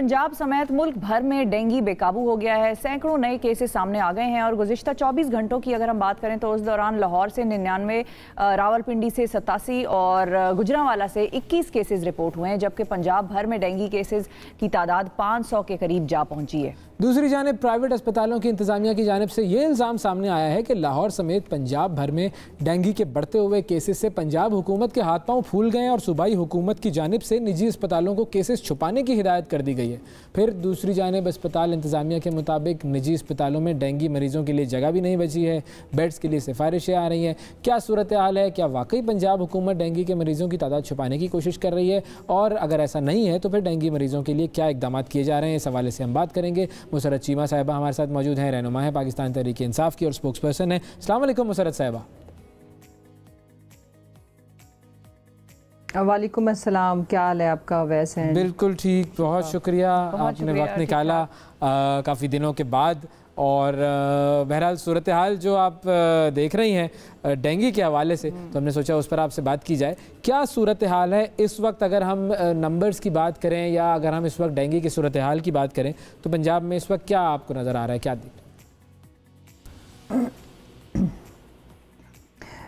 पंजाब समेत मुल्क भर में डेंगू बेकाबू हो गया है। सैकड़ों नए केसेस सामने आ गए हैं और गुज़िश्ता 24 घंटों की अगर हम बात करें तो उस दौरान लाहौर से 99, रावलपिंडी से 87 और गुजरांवाला से 21 केसेस रिपोर्ट हुए हैं, जबकि पंजाब भर में डेंगू केसेस की तादाद 500 के करीब जा पहुंची है। दूसरी जानिब प्राइवेट अस्पतालों की इंतजामिया की जानिब से ये इल्ज़ाम सामने आया है कि लाहौर समेत पंजाब भर में डेंगू के बढ़ते हुए केसेस से पंजाब हुकूमत के हाथ पांव फूल गए और सूबाई हुकूमत की जानिब से निजी अस्पतालों को केसेस छुपाने की हिदायत कर दी गई है। फिर दूसरी जानिब अस्पताल इंतजामिया के मुताबिक निजी अस्पतालों में डेंगू मरीजों के लिए जगह भी नहीं बची है, बेड्स के लिए सिफारिशें आ रही हैं। क्या सूरत हाल है? क्या वाकई पंजाब हुकूमत डेंगू के मरीजों की तादाद छुपाने की कोशिश कर रही है? और अगर ऐसा नहीं है तो फिर डेंगू मरीजों के लिए क्या इकदाम किए जा रहे हैं? इस हवाले से हम बात करेंगे। मुसरत चीमा साहिबा हमारे साथ मौजूद हैं, रहनुमा है पाकिस्तान तहरीक इंसाफ की और स्पोक्स पर्सन है। अस्सलाम वालेकुम मुसरत साहिबा। वालेकुम अस्सलाम, क्या हाल है आपका? वैसे हैं? बिल्कुल ठीक, बहुत शुक्रिया, आपने वक्त निकाला काफ़ी दिनों के बाद। और बहरहाल सूरत हाल जो आप देख रही हैं डेंगू के हवाले से, तो हमने सोचा उस पर आपसे बात की जाए। क्या सूरत हाल है इस वक्त? अगर हम नंबर्स की बात करें या अगर हम इस वक्त डेंगू की सूरत हाल की बात करें तो पंजाब में इस वक्त क्या आपको नज़र आ रहा है? क्या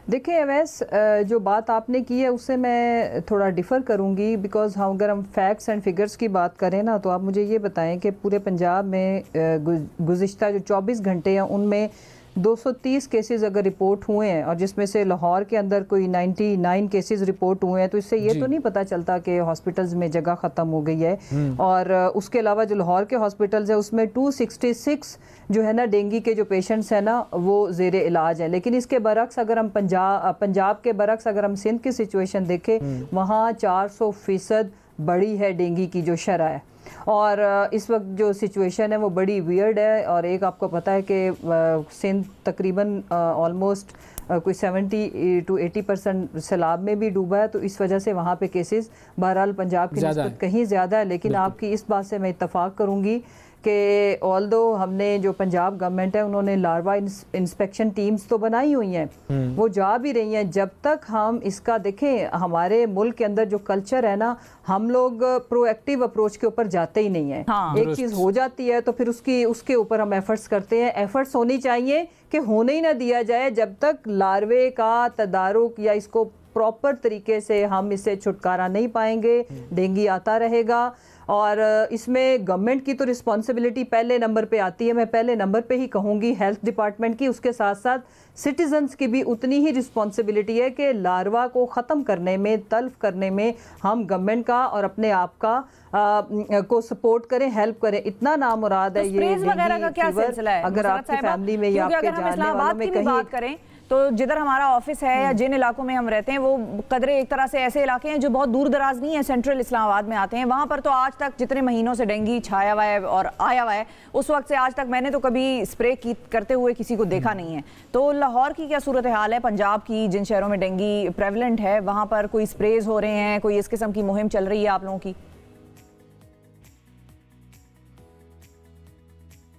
देखिए अवैस, जो बात आपने की है उससे मैं थोड़ा डिफ़र करूंगी, बिकॉज़ हम अगर हम फैक्ट्स एंड फिगर्स की बात करें ना, तो आप मुझे ये बताएं कि पूरे पंजाब में गुज़िश्ता जो 24 घंटे हैं उनमें 230 केसेस अगर रिपोर्ट हुए हैं और जिसमें से लाहौर के अंदर कोई 99 केसेस रिपोर्ट हुए हैं, तो इससे ये तो नहीं पता चलता कि हॉस्पिटल्स में जगह ख़त्म हो गई है। और उसके अलावा जो लाहौर के हॉस्पिटल्स है उसमें 266 जो है ना डेंगू के जो पेशेंट्स हैं ना वो ज़ेरे इलाज हैं। लेकिन इसके बरक्स अगर हम पंजाब के बरक्स अगर हम सिंध की सिचुएशन देखें, वहाँ 400% बड़ी है डेंगू की जो शरह है। और इस वक्त जो सिचुएशन है वो बड़ी वियर्ड है। और एक आपको पता है कि सिंध तकरीबन ऑलमोस्ट कोई 70 to 80% सैलाब में भी डूबा है, तो इस वजह से वहाँ पे केसेस बहरहाल पंजाब की निस्बत कहीं ज़्यादा है। लेकिन आपकी इस बात से मैं इत्तफाक करूँगी कि ऑल्दो हमने जो पंजाब गवर्नमेंट है उन्होंने लार्वा इंस्पेक्शन टीम्स तो बनाई हुई हैं, वो जा भी रही हैं। जब तक हम इसका देखें, हमारे मुल्क के अंदर जो कल्चर है ना, हम लोग प्रोएक्टिव अप्रोच के ऊपर जाते ही नहीं है। एक चीज़ हो जाती है तो फिर उसके ऊपर हम एफर्ट्स करते हैं। एफर्ट्स होनी चाहिए कि होने ही ना दिया जाए जब तक लार्वे का तदारुक या इसको प्रॉपर तरीके से हम इससे छुटकारा नहीं पाएंगे, डेंगू आता रहेगा। और इसमें गवर्नमेंट की तो रिस्पॉन्सिबिलिटी पहले नंबर पे आती है, मैं पहले नंबर पे ही कहूँगी हेल्थ डिपार्टमेंट की। उसके साथ साथ सिटीजन्स की भी उतनी ही रिस्पॉन्सिबिलिटी है कि लार्वा को ख़त्म करने में, तल्फ करने में हम गवर्नमेंट का और अपने आप का को सपोर्ट करें, हेल्प करें। इतना नामुराद है ये वगैरह का क्या सिलसिला है? अगर आपकी फैमिली में या आपके जानने वालों में कहीं बात करें तो जिधर हमारा ऑफिस है या जिन इलाकों में हम रहते हैं वो कदरे एक तरह से ऐसे इलाके हैं जो बहुत दूर दराज नहीं है, सेंट्रल इस्लामाबाद में आते हैं। वहाँ पर तो आज तक जितने महीनों से डेंगू छाया हुआ है और आया हुआ है, उस वक्त से आज तक मैंने तो कभी स्प्रे करते हुए किसी को देखा नहीं है। तो लाहौर की क्या सूरत हाल है? पंजाब की जिन शहरों में डेंगू प्रेवलेंट है वहाँ पर कोई स्प्रेज हो रहे हैं, कोई इस किस्म की मुहिम चल रही है आप लोगों की?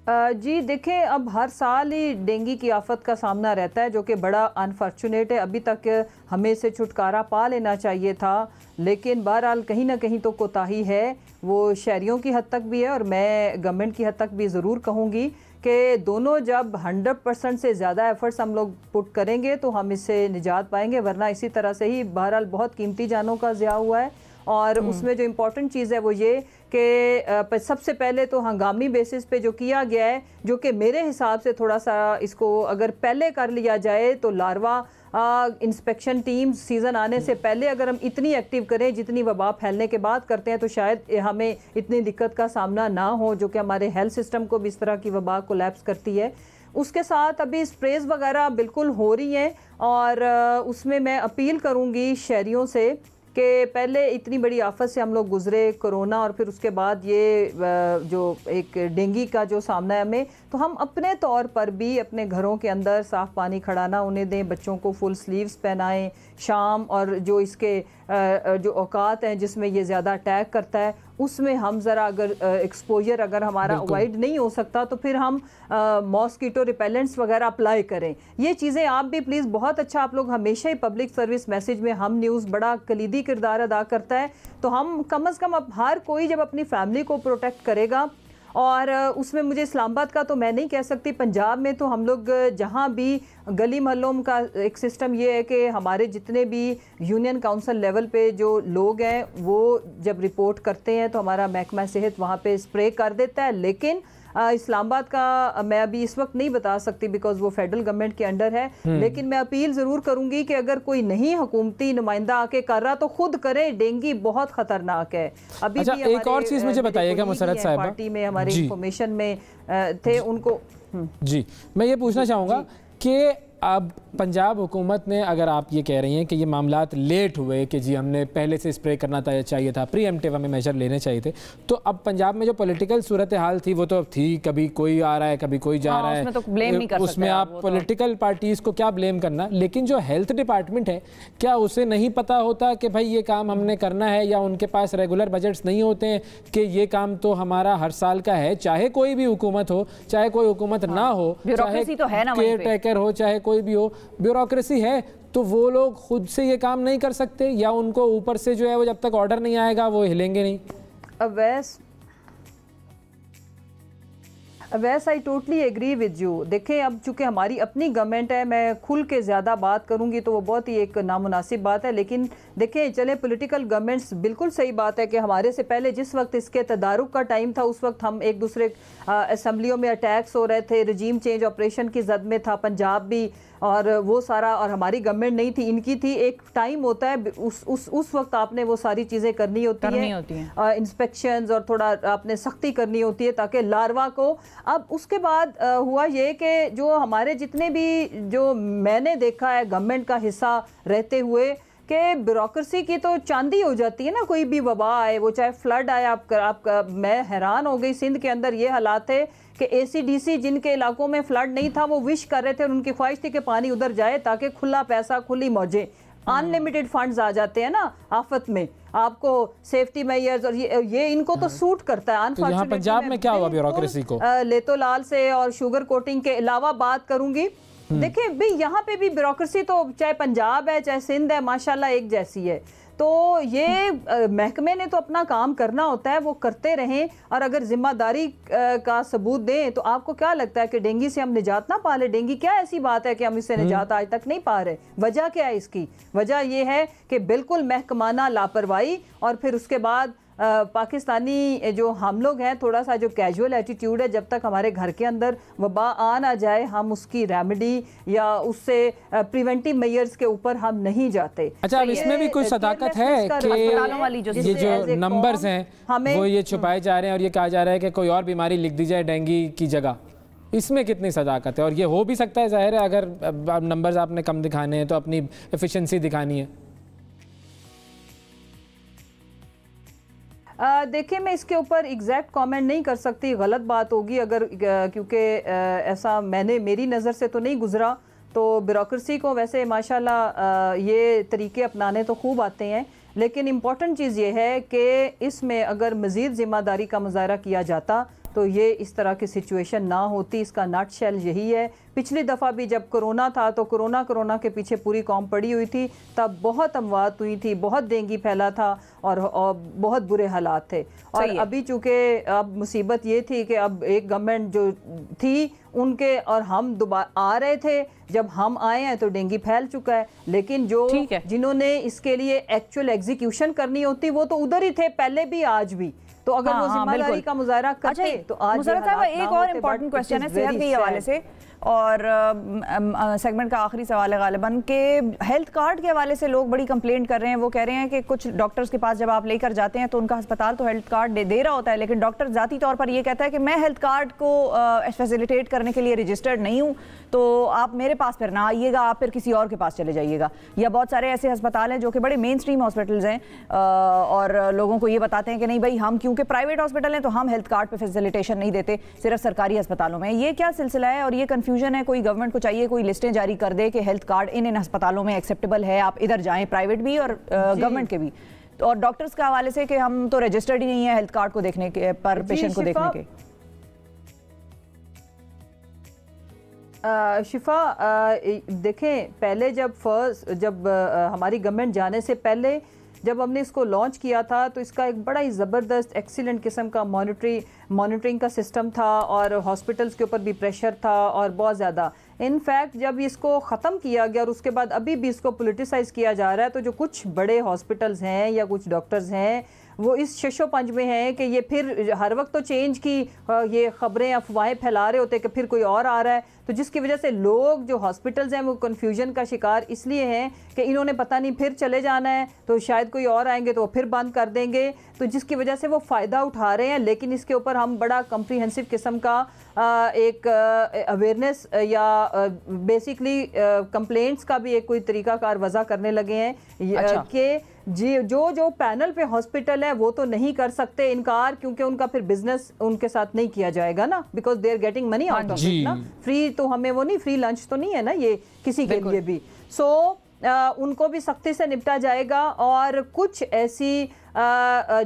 जी देखें, अब हर साल ही डेंगू की आफत का सामना रहता है, जो कि बड़ा अनफॉर्चुनेट है। अभी तक हमें से छुटकारा पा लेना चाहिए था, लेकिन बहरहाल कहीं ना कहीं तो कोताही है, वो शहरियों की हद तक भी है और मैं गवर्नमेंट की हद तक भी ज़रूर कहूँगी कि दोनों जब 100% से ज़्यादा एफर्ट्स हम लोग पुट करेंगे तो हम इससे निजात पाएंगे, वरना इसी तरह से ही बहरहाल बहुत कीमती जानों का ज़िया हुआ है। और उसमें जो इम्पोर्टेंट चीज़ है वो ये कि सबसे पहले तो हंगामी बेसिस पे जो किया गया है, जो कि मेरे हिसाब से थोड़ा सा इसको अगर पहले कर लिया जाए तो लार्वा इंस्पेक्शन टीम सीज़न आने से पहले अगर हम इतनी एक्टिव करें जितनी वबा फैलने के बाद करते हैं तो शायद हमें इतनी दिक्कत का सामना ना हो, जो कि हमारे हेल्थ सिस्टम को भी इस तरह की वबा कोलैप्स करती है। उसके साथ अभी स्प्रेज वगैरह बिल्कुल हो रही हैं और उसमें मैं अपील करूँगी शहरियों से कि पहले इतनी बड़ी आफत से हम लोग गुजरे, कोरोना, और फिर उसके बाद ये जो एक डेंगू का जो सामना है हमें, तो हम अपने तौर पर भी अपने घरों के अंदर साफ़ पानी खड़ा ना होने दें, बच्चों को फुल स्लीव्स पहनाएं शाम, और जो इसके जो औकात हैं जिसमें ये ज़्यादा अटैक करता है उसमें हम ज़रा अगर एक्सपोजर अगर हमारा अवॉइड नहीं हो सकता तो फिर हम मॉस्किटो रिपेलेंट्स वगैरह अप्लाई करें। ये चीज़ें आप भी प्लीज़, बहुत अच्छा आप लोग हमेशा ही पब्लिक सर्विस मैसेज में हम न्यूज़ बड़ा कलीदी किरदार अदा करता है, तो हम कम से कम अब हर कोई जब अपनी फैमिली को प्रोटेक्ट करेगा, और उसमें मुझे इस्लामाबाद का तो मैं नहीं कह सकती, पंजाब में तो हम लोग जहाँ भी गली महलों का एक सिस्टम ये है कि हमारे जितने भी यूनियन काउंसिल लेवल पे जो लोग हैं वो जब रिपोर्ट करते हैं तो हमारा महकमा सेहत वहाँ पे स्प्रे कर देता है। लेकिन इस्लामाबाद का मैं अभी इस वक्त नहीं बता सकती बिकॉज वो फेडरल गवर्नमेंट के अंडर है, लेकिन मैं अपील ज़रूर करूंगी कि अगर कोई नहीं हुकूमती नुमाइंदा आके कर रहा तो खुद करे। डेंगू बहुत खतरनाक है। अभी अच्छा, भी एक और चीज़ मुझे बताइएगा मुसरत साहिबा, पार्टी में हमारे इंफॉर्मेशन में थे उनको जी, मैं ये पूछना चाहूँगा कि अब पंजाब हुकूमत ने, अगर आप ये कह रही हैं कि ये मामलात लेट हुए कि जी हमने पहले से स्प्रे करना चाहिए था, प्रीएम्प्टिव हमें मेजर लेने चाहिए थे, तो अब पंजाब में जो पॉलिटिकल सूरत हाल थी वो तो अब थी, कभी कोई आ रहा है कभी कोई जा रहा है, उसमें तो ब्लेम नहीं कर सकते, उसमें आप पॉलिटिकल पार्टीज को क्या ब्लेम करना। लेकिन जो हेल्थ डिपार्टमेंट है, क्या उसे नहीं पता होता कि भाई ये काम हमने करना है, या उनके पास रेगुलर बजट्स नहीं होते हैं कि ये काम तो हमारा हर साल का है, चाहे कोई भी हुकूमत हो, चाहे कोई हुकूमत ना हो, चाहे केयर टेकर हो, चाहे कोई भी हो, ब्यूरोक्रेसी है, तो वो लोग खुद से ये काम नहीं कर सकते, या उनको ऊपर से जो है वो जब तक ऑर्डर नहीं आएगा वो हिलेंगे नहीं? वैसे I totally agree with you. देखें, अब चूंकि हमारी अपनी गवर्नमेंट है, मैं खुल के ज़्यादा बात करूंगी तो वो बहुत ही एक नामुनासिब बात है, लेकिन देखें चले पॉलिटिकल गवर्नमेंट्स, बिल्कुल सही बात है कि हमारे से पहले जिस वक्त इसके तदारुक का टाइम था उस वक्त हम एक दूसरे असम्बलियों में अटैक्स हो रहे थे, रजीम चेंज ऑपरेशन की जद में था पंजाब भी, और वो सारा, और हमारी गवर्नमेंट नहीं थी, इनकी थी। एक टाइम होता है उस वक्त आपने वो सारी चीज़ें करनी होती हैं, इंस्पेक्शंस और थोड़ा आपने सख्ती करनी होती है ताकि लार्वा को। अब उसके बाद हुआ ये कि जो हमारे जितने भी, जो मैंने देखा है गवर्नमेंट का हिस्सा रहते हुए, कि ब्यूरोक्रेसी की तो चांदी हो जाती है ना, कोई भी वबा आए, वो चाहे फ्लड आए, आपका मैं हैरान हो गई, सिंध के अंदर ये हालात थे कि ACDC जिनके इलाकों में फ्लड नहीं था वो विश कर रहे थे और उनकी ख्वाहिश थी कि पानी उधर जाए ताकि खुला पैसा, खुली मौजें, अनलिमिटेड फंड्स आ जाते हैं ना आफत में, आपको सेफ्टी मेजर्स, और ये इनको तो सूट करता है। तो यहाँ पंजाब में क्या हुआ ब्यूरोक्रेसी को? लेतोलाल से और शुगर कोटिंग के अलावा बात करूंगी। देखिए भाई, यहाँ पे भी ब्यूरोक्रेसी तो चाहे पंजाब है चाहे सिंध है, माशाल्लाह एक जैसी है। तो ये महकमे ने तो अपना काम करना होता है, वो करते रहें, और अगर जिम्मेदारी का सबूत दें तो आपको क्या लगता है कि डेंगू से हम निजात ना पा ले? डेंगू क्या ऐसी बात है कि हम इससे निजात आज तक नहीं पा रहे? वजह क्या है इसकी? वजह ये है कि बिल्कुल महकमाना लापरवाही, और फिर उसके बाद पाकिस्तानी जो हम लोग हैं, थोड़ा सा जो कैजुअल एटीट्यूड है, जब तक हमारे घर के अंदर वबा आ ना जाए हम उसकी रेमेडी या उससे प्रिवेंटिव मेजर्स के ऊपर हम नहीं जाते। अच्छा, अब इसमें भी कुछ सदाकत है कि ये जो नंबर्स हैं वो ये छुपाए जा रहे हैं और ये कहा जा रहा है कि कोई और बीमारी लिख दी जाए डेंगू की जगह, इसमें कितनी सदाकत है? और ये हो भी सकता है, जाहिर है, अगर नंबर्स आपने कम दिखाने हैं तो अपनी एफिशिएंसी दिखानी है। देखिए, मैं इसके ऊपर एग्जैक्ट कमेंट नहीं कर सकती, गलत बात होगी अगर, क्योंकि ऐसा मेरी नज़र से तो नहीं गुजरा। तो ब्यूरोक्रेसी को वैसे माशाल्लाह ये तरीके अपनाने तो खूब आते हैं, लेकिन इम्पॉर्टेंट चीज़ ये है कि इसमें अगर मज़ीद ज़िम्मेदारी का मुज़ाहरा किया जाता तो ये इस तरह की सिचुएशन ना होती। इसका नट शेल यही है। पिछली दफ़ा भी जब कोरोना था तो कोरोना के पीछे पूरी कौम पड़ी हुई थी, तब बहुत अमवात हुई थी, बहुत डेंगू फैला था और बहुत बुरे हालात थे। और अभी चूँकि अब मुसीबत ये थी कि अब एक गवर्नमेंट जो थी उनके, और हम दोबारा आ रहे थे, जब हम आए हैं तो डेंगू फैल चुका है, लेकिन जो जिन्होंने इसके लिए एक्चुअल एग्जीक्यूशन करनी होती वो तो उधर ही थे पहले भी आज भी। तो अगर वो जिम्मेदारी का मुजाहरा करते तो आज एक और इम्पोर्टेंट क्वेश्चन है सेहत के हवाले से, और सेगमेंट का आखिरी सवाल है गालिबन के हेल्थ कार्ड के हवाले से लोग बड़ी कंप्लेंट कर रहे हैं। वो कह रहे हैं कि कुछ डॉक्टर्स के पास जब आप लेकर जाते हैं तो उनका अस्पताल तो हेल्थ कार्ड दे रहा होता है, लेकिन डॉक्टर ज़ाती तौर पर ये कहता है कि मैं हेल्थ कार्ड को फैसिलिटेट करने के लिए रजिस्टर्ड नहीं हूँ, तो आप मेरे पास फिर ना आइएगा, आप फिर किसी और के पास चले जाइएगा। या बहुत सारे ऐसे अस्पताल हैं जो कि बड़े मेन स्ट्रीम हॉस्पिटल्स हैं और लोगों को ये बताते हैं कि नहीं भाई, हम क्योंकि प्राइवेट हॉस्पिटल हैं तो हम हेल्थ कार्ड पे फैसिलिटेशन नहीं देते, सिर्फ सरकारी अस्पतालों में। ये क्या सिलसिला है और ये कन्फ्यूजन है? कोई गवर्नमेंट को चाहिए कोई लिस्टें जारी कर दे कि हेल्थ कार्ड इन अस्पतालों में एक्सेप्टेबल है, आप इधर जाएं, प्राइवेट भी और गवर्नमेंट के भी। और डॉक्टर्स के हवाले से कि हम तो रजिस्टर्ड ही नहीं है हेल्थ कार्ड को देखने के पर पेशेंट को देखने के। शिफा, देखें, पहले जब हमारी गवर्नमेंट जाने से पहले जब हमने इसको लॉन्च किया था तो इसका एक बड़ा ही ज़बरदस्त एक्सीलेंट किस्म का मॉनिटरिंग का सिस्टम था और हॉस्पिटल्स के ऊपर भी प्रेशर था और बहुत ज़्यादा। इनफैक्ट जब इसको ख़त्म किया गया और उसके बाद अभी भी इसको पोलिटिसाइज़ किया जा रहा है, तो जो कुछ बड़े हॉस्पिटल्स हैं या कुछ डॉक्टर्स हैं वो इस शशो पंज में हैं कि ये फिर हर वक्त तो चेंज की ये ख़बरें अफवाहें फैला रहे होते हैं कि फिर कोई और आ रहा है, तो जिसकी वजह से लोग जो हॉस्पिटल्स हैं वो कन्फ्यूजन का शिकार इसलिए हैं कि इन्होंने पता नहीं फिर चले जाना है तो शायद कोई और आएंगे तो वो फिर बंद कर देंगे, तो जिसकी वजह से वो फ़ायदा उठा रहे हैं। लेकिन इसके ऊपर हम बड़ा कम्प्रीहेंसिव किस्म का एक अवेयरनेस या बेसिकली कंप्लेंट्स का भी एक कोई तरीकाकार वज़ा करने लगे हैं कि जी जो पैनल पे हॉस्पिटल है वो तो नहीं कर सकते इनकार, क्योंकि उनका फिर बिजनेस उनके साथ नहीं किया जाएगा ना, because they are getting money out of it ना। फ्री तो हमें वो नहीं, फ्री लंच तो नहीं है ना ये किसी के लिए भी। सो उनको भी सख्ती से निपटा जाएगा। और कुछ ऐसी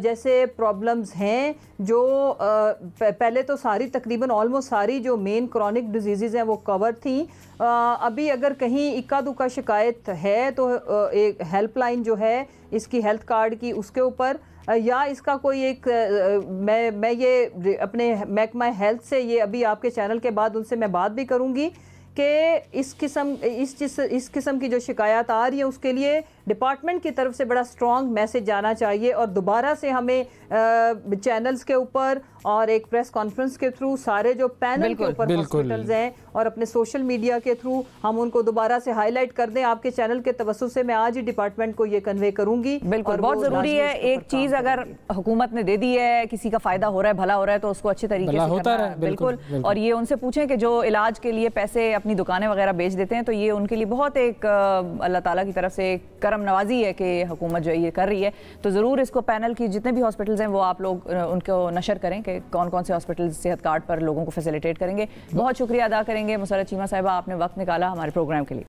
जैसे प्रॉब्लम्स हैं जो पहले तो सारी तकरीबन ऑलमोस्ट सारी जो मेन क्रॉनिक डिजीज़ हैं वो कवर थी। अभी अगर कहीं इक्का दुक्का शिकायत है तो एक हेल्पलाइन जो है इसकी हेल्थ कार्ड की उसके ऊपर, या इसका कोई एक मैं ये अपने महकमा हेल्थ से ये अभी आपके चैनल के बाद उनसे मैं बात भी करूँगी कि इस किस्म की जो शिकायत आ रही है उसके लिए डिपार्टमेंट की तरफ से बड़ा स्ट्रॉन्ग मैसेज जाना चाहिए और दोबारा से हमें चैनल्स के ऊपर और एक प्रेस कॉन्फ्रेंस के थ्रू सारे जो पैनल के ऊपर हॉस्पिटल्स हैं और अपने सोशल मीडिया के थ्रू हम उनको दोबारा से हाईलाइट कर दें। आपके चैनल के तवज्जुह से मैं आज ही डिपार्टमेंट को ये कन्वे करूंगी। बिल्कुल, बहुत जरूरी है। एक चीज अगर हुकूमत ने दे दी है, किसी का फायदा हो रहा है, भला हो रहा है, तो उसको अच्छे तरीके से करना है। बिल्कुल। और ये उनसे पूछें कि जो इलाज के लिए पैसे अपनी दुकानें वगैरह बेच देते हैं, तो ये उनके लिए बहुत एक अल्लाह ताला की तरफ से करम नवाजी है कि हुकूमत जो ये कर रही है। तो ज़रूर इसको पैनल की जितने भी हॉस्पिटल्स हैं वो आप लोग उनको नशर करें कि कौन कौन से हॉस्पिटल सेहत कार्ड पर लोगों को फैसिलिटेट करेंगे। बहुत शुक्रिया अदा करेंगे मुसर्रत चीमा साहिबा, आपने वक्त निकाला हमारे प्रोग्राम के लिए।